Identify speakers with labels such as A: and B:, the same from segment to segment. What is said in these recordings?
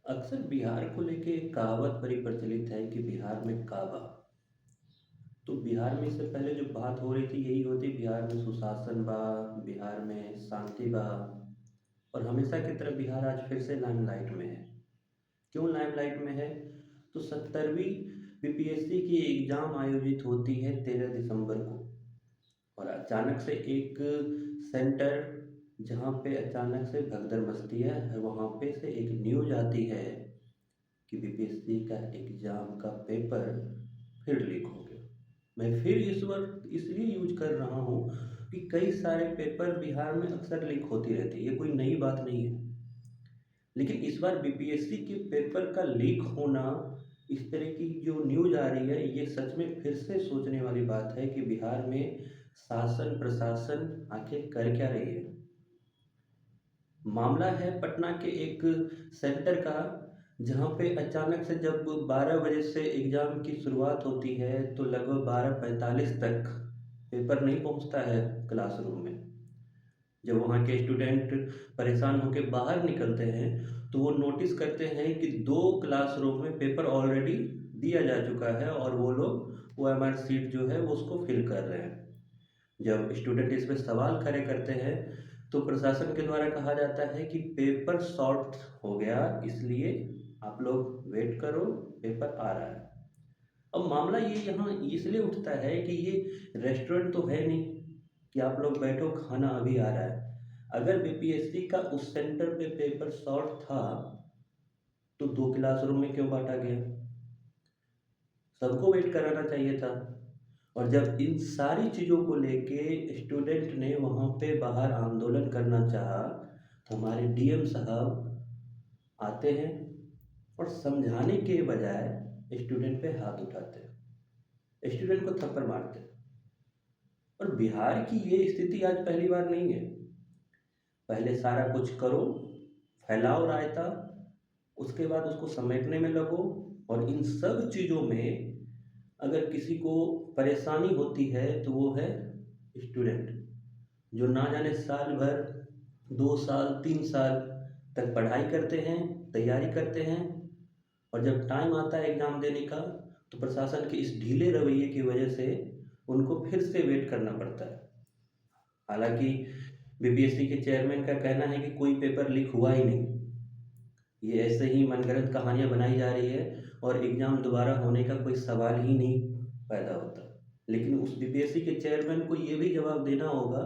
A: अक्सर बिहार को लेके एक कहावत बड़ी प्रचलित है कि बिहार में काबा। तो बिहार में इससे पहले जो बात हो रही थी यही होती, बिहार में सुशासन बा, बिहार में शांति बा। और हमेशा की तरह बिहार आज फिर से लाइमलाइट में है। क्यों लाइमलाइट में है? तो 70वीं बीपीएससी की एग्ज़ाम आयोजित होती है 13 दिसंबर को। और अचानक से एक सेंटर, जहाँ पे अचानक से भगदड़ मचती है, वहाँ पे से एक न्यूज़ आती है कि बीपीएससी का एग्ज़ाम का पेपर फिर लीक हो गया। मैं फिर इस वक्त इसलिए यूज कर रहा हूँ कि कई सारे पेपर बिहार में अक्सर लीक होती रहती है, ये कोई नई बात नहीं है। लेकिन इस बार बीपीएससी के पेपर का लीक होना, इस तरह की जो न्यूज़ आ रही है, ये सच में फिर से सोचने वाली बात है कि बिहार में शासन प्रशासन आखिर कर क्या रही है। मामला है पटना के एक सेंटर का, जहाँ पे अचानक से जब 12 बजे से एग्ज़ाम की शुरुआत होती है तो लगभग 12:45 तक पेपर नहीं पहुँचता है क्लासरूम में। जब वहाँ के स्टूडेंट परेशान होकर बाहर निकलते हैं तो वो नोटिस करते हैं कि 2 क्लासरूम में पेपर ऑलरेडी दिया जा चुका है और वो लोग OMR सीट जो है वो उसको फिल कर रहे हैं। जब स्टूडेंट इस पे सवाल खड़े करते हैं तो प्रशासन के द्वारा कहा जाता है कि पेपर शॉर्ट हो गया, इसलिए आप लोग वेट करो, पेपर आ रहा है। अब मामला ये यहाँ इसलिए उठता है कि ये रेस्टोरेंट तो है नहीं कि आप लोग बैठो खाना अभी आ रहा है। अगर बीपीएससी का उस सेंटर पे पेपर शॉर्ट था तो 2 क्लासरूम में क्यों बांटा गया? सबको वेट कराना चाहिए था। और जब इन सारी चीज़ों को लेके स्टूडेंट ने वहाँ पे बाहर आंदोलन करना चाहा तो हमारे डीएम साहब आते हैं और समझाने के बजाय स्टूडेंट पे हाथ उठाते हैं, स्टूडेंट को थप्पड़ मारते हैं। और बिहार की ये स्थिति आज पहली बार नहीं है। पहले सारा कुछ करो, फैलाओ रायता, उसके बाद उसको समेटने में लगो। और इन सब चीज़ों में अगर किसी को परेशानी होती है तो वो है स्टूडेंट, जो ना जाने साल भर, 2 साल 3 साल तक पढ़ाई करते हैं, तैयारी करते हैं। और जब टाइम आता है एग्ज़ाम देने का तो प्रशासन के इस ढीले रवैये की वजह से उनको फिर से वेट करना पड़ता है। हालांकि बीपीएससी के चेयरमैन का कहना है कि कोई पेपर लीक हुआ ही नहीं, ये ऐसे ही मनगढ़ंत कहानियाँ बनाई जा रही है और एग्ज़ाम दोबारा होने का कोई सवाल ही नहीं पैदा होता। लेकिन उस बीपीएससी के चेयरमैन को ये भी जवाब देना होगा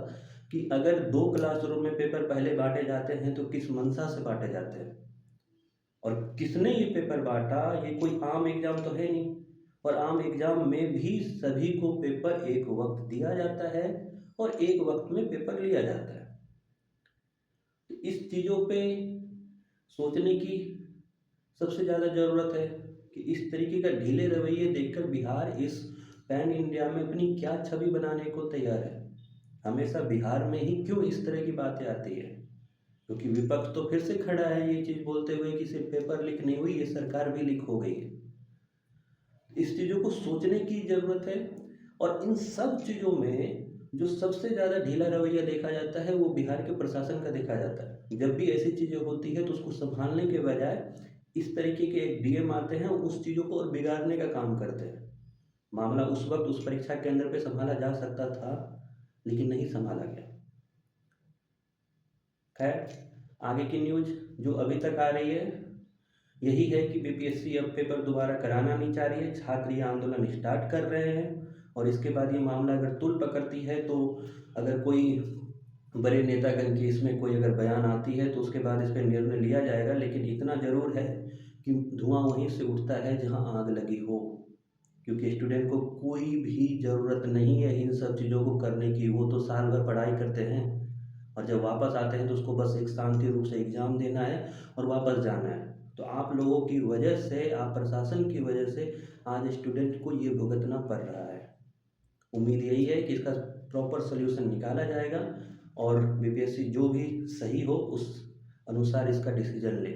A: कि अगर 2 क्लासरूम में पेपर पहले बांटे जाते हैं तो किस मंशा से बांटे जाते हैं और किसने ये पेपर बांटा। ये कोई आम एग्ज़ाम तो है नहीं। और आम एग्ज़ाम में भी सभी को पेपर एक वक्त दिया जाता है और एक वक्त में पेपर लिया जाता है। तो इस चीज़ों पे सोचने की सबसे ज़्यादा ज़रूरत है कि इस तरीके का ढीले रवैये देखकर बिहार इस पैन इंडिया में अपनी क्या छवि बनाने को तैयार है। हमेशा बिहार में ही क्यों इस तरह की बातें आती है? क्योंकि विपक्ष तो फिर से खड़ा है ये चीज़ बोलते हुए कि सिर्फ पेपर लीक नहीं हुई, ये सरकार भी लीक हो गई है। इस चीज़ों को सोचने की ज़रूरत है। और इन सब चीज़ों में जो सबसे ज़्यादा ढीला रवैया देखा जाता है वो बिहार के प्रशासन का देखा जाता है। जब भी ऐसी चीज़ें होती है तो उसको संभालने के बजाय इस तरीके के एक डीएम आते हैं, उस चीज़ों को और बिगाड़ने का काम करते हैं। मामला उस वक्त उस परीक्षा केंद्र पे संभाला जा सकता था, लेकिन नहीं संभाला गया। खैर, आगे की न्यूज़ जो अभी तक आ रही है यही है कि बीपीएससी अब पेपर दोबारा कराना नहीं चाह रही है, छात्र ये आंदोलन स्टार्ट कर रहे हैं। और इसके बाद ये मामला अगर तूल पकड़ती है तो अगर कोई बड़े नेतागण की इसमें कोई अगर बयान आती है तो उसके बाद इस पर निर्णय लिया जाएगा। लेकिन इतना ज़रूर है कि धुआं वहीं से उठता है जहां आग लगी हो, क्योंकि स्टूडेंट को कोई भी ज़रूरत नहीं है इन सब चीज़ों को करने की। वो तो साल भर पढ़ाई करते हैं और जब वापस आते हैं तो उसको बस एक शांति रूप से एग्ज़ाम देना है और वापस जाना है। तो आप लोगों की वजह से, आप प्रशासन की वजह से आज स्टूडेंट को ये भुगतना पड़ रहा है। उम्मीद यही है कि इसका प्रॉपर सॉल्यूशन निकाला जाएगा और बीपीएससी जो भी सही हो उस अनुसार इसका डिसीजन ले।